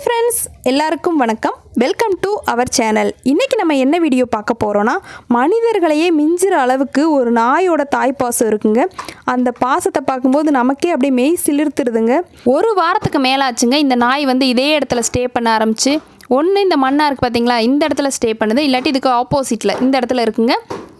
Friends, எல்லாருக்கும் வணக்கம். Welcome to our channel. இன்றைக்கி நம்ம என்ன வீடியோ பார்க்க போகிறோன்னா, மனிதர்களையே மிஞ்சுற அளவுக்கு ஒரு நாயோட தாய்ப்பாசம் இருக்குங்க. அந்த பாசத்தை பார்க்கும்போது நமக்கே அப்படியே மெய் சிலிர்த்துருதுங்க. ஒரு வாரத்துக்கு மேலாச்சுங்க இந்த நாய் இதே இடத்துல ஸ்டே பண்ண ஆரம்பிச்சு. ஒன்று இந்த மண்ணாக இருக்குது பார்த்தீங்களா, இந்த இடத்துல ஸ்டே பண்ணுது. இல்லாட்டி இதுக்கு ஆப்போசிட்டில் இந்த இடத்துல இருக்குங்க.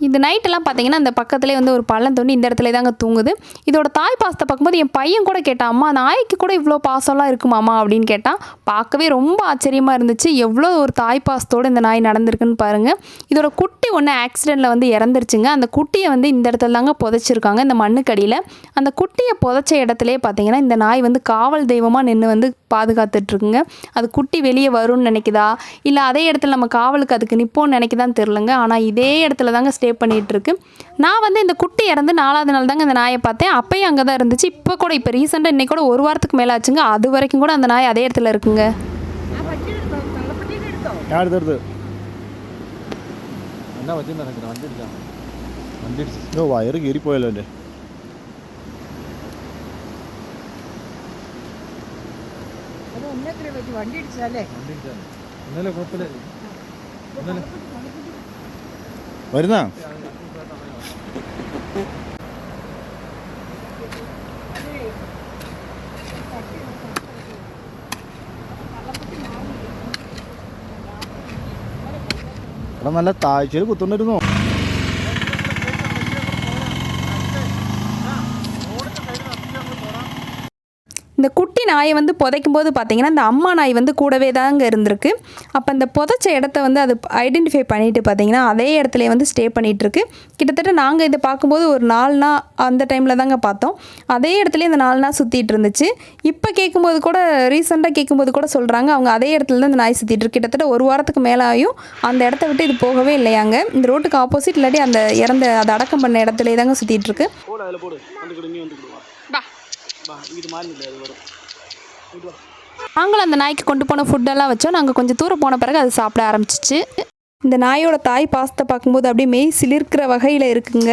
இந்த நைட்டெல்லாம் பார்த்தீங்கன்னா அந்த பக்கத்துலேயே ஒரு பள்ளம் தோண்டி இந்த இடத்துல தாங்க தூங்குது. இதோட தாய் பாசத்தை பார்க்கும்போது என் பையன் கூட கேட்டான், அம்மா நாய்க்கு கூட இவ்வளோ பாசம்லாம் இருக்குமாம்மா அப்படின்னு கேட்டான். பார்க்கவே ரொம்ப ஆச்சரியமாக இருந்துச்சு. எவ்வளோ ஒரு தாய் பாசத்தோடு இந்த நாய் நடந்திருக்குன்னு பாருங்கள். இதோட குட்டி ஒன்று ஆக்சிடெண்ட்டில் இறந்துருச்சுங்க. அந்த குட்டியை இந்த இடத்துல தாங்க புதைச்சிருக்காங்க, இந்த மண்ணுக்கடியில். அந்த குட்டியை புதைச்ச இடத்துலேயே பார்த்தீங்கன்னா இந்த நாய் காவல் தெய்வமாக நின்று பாதுகாத்துட்ருக்குங்க. அது குட்டி வெளியே வரும்னு நினைக்குதா, இல்லை அதே இடத்துல நம்ம காவலுக்கு அதுக்கு நிற்போன்னு நினைக்குதான்னு தெரிலங்க. ஆனால் இதே இடத்துல தாங்க ஸ்டே பண்ணிகிட்ருக்கு. நான் இந்த குட்டி இறந்து 4வது நாள் தாங்க இந்த நாயை பார்த்தேன். அப்போயும் அங்கே தான் இருந்துச்சு. இப்போ ரீசெண்டாக இன்றைக்கி கூட ஒரு வாரத்துக்கு மேலே ஆச்சுங்க. அது வரைக்கும் கூட அந்த நாய் அதே இடத்துல இருக்குங்க. വരുന്ന നല്ല താഴ്ചയിൽ കുത്തുണ്ടിരുന്നു. இந்த குட்டி நாயை புதைக்கும் போது பார்த்தீங்கன்னா இந்த அம்மா நாய் கூடவே தாங்க இருந்திருக்கு. அப்போ இந்த புதைச்ச இடத்த அது ஐடென்டிஃபை பண்ணிட்டு பார்த்தீங்கன்னா அதே இடத்துல ஸ்டே பண்ணிகிட்ருக்கு. கிட்டத்தட்ட நாங்கள் இதை பார்க்கும்போது ஒரு 4 நாள் அந்த டைமில் தாங்க பார்த்தோம். அதே இடத்துல இந்த 4 நாள் சுற்றிட்டு இருந்துச்சு. இப்போ கேட்கும்போது கூட, ரீசெண்டாக கேட்கும்போது கூட சொல்கிறாங்க, அவங்க அதே இடத்துல தான் இந்த நாய் சுற்றிட்டுருக்கு. கிட்டத்தட்ட ஒரு வாரத்துக்கு மேலாயும் அந்த இடத்த விட்டு இது போகவே இல்லையாங்க. இந்த ரோட்டுக்கு ஆப்போசிட் இல்லாட்டி அந்த அதை அடக்கம் பண்ண இடத்துல தாங்க சுற்றிட்டுருக்கு. நாங்களும் அந்த நாய்க்கு கொண்டு போன ஃபுட்டெல்லாம் வச்சோம். நாங்கள் கொஞ்சம் தூரம் போன பிறகு அது சாப்பிட ஆரம்பிச்சிச்சு. இந்த நாயோட தாய் பாசத்தை பார்க்கும்போது அப்படியே மெய் சிலிர்க்கிற வகையில் இருக்குங்க.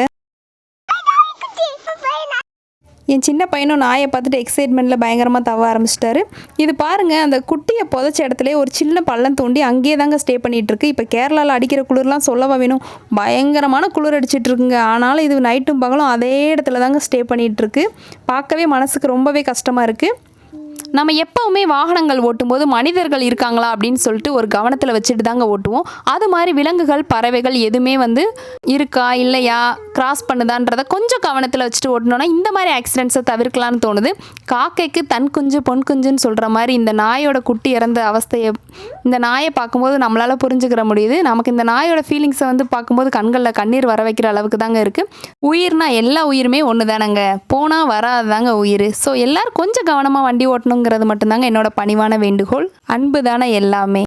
என் சின்ன பையனும் நாயை பார்த்துட்டு எக்ஸைட்மெண்ட்டில் பயங்கரமாக தவ ஆரம்பிச்சிட்டாரு. இது பாருங்கள், அந்த குட்டியை புதைச்ச இடத்துல ஒரு சின்ன பள்ளம் தோண்டி அங்கேயே தாங்க ஸ்டே பண்ணிகிட்ருக்கு. இப்போ கேரளாவில் அடிக்கிற குளிர்லாம் சொல்லவா வேணும், பயங்கரமான குளிர் அடிச்சிட்ருக்குங்க. ஆனாலும் இது நைட்டும் பகலும் அதே இடத்துல தாங்க ஸ்டே பண்ணிகிட்ருக்கு. பார்க்கவே மனசுக்கு ரொம்பவே கஷ்டமாக இருக்குது. நம்ம எப்போவுமே வாகனங்கள் ஓட்டும்போது மனிதர்கள் இருக்காங்களா அப்படின்னு சொல்லிட்டு ஒரு கவனத்தில் வச்சுட்டு தாங்க ஓட்டுவோம். அது மாதிரி விலங்குகள், பறவைகள் எதுவுமே இருக்கா இல்லையா, கிராஸ் பண்ணுதான்றதை கொஞ்சம் கவனத்தில் வச்சுட்டு ஓட்டணுன்னா இந்த மாதிரி ஆக்சிடென்ட்ஸை தவிர்க்கலான்னு தோணுது. காக்கைக்கு தன் குஞ்சு பொன் குஞ்சுன்னு சொல்கிற மாதிரி இந்த நாயோட குட்டி இறந்த அவஸ்தையை இந்த நாயை பார்க்கும்போது நம்மளால் புரிஞ்சுக்கிற முடியுது. நமக்கு இந்த நாயோட ஃபீலிங்ஸை பார்க்கும்போது கண்களில் கண்ணீர் வர வைக்கிற அளவுக்கு தாங்க இருக்குது. உயிர்னா எல்லா உயிருமே ஒன்று தானங்க, போனால் வராது தாங்க உயிர். ஸோ எல்லோரும் கொஞ்சம் கவனமாக வண்டி ஓட்டணுங்கிறது மட்டும்தாங்க என்னோட பணிவான வேண்டுகோள். அன்பு தானே எல்லாமே.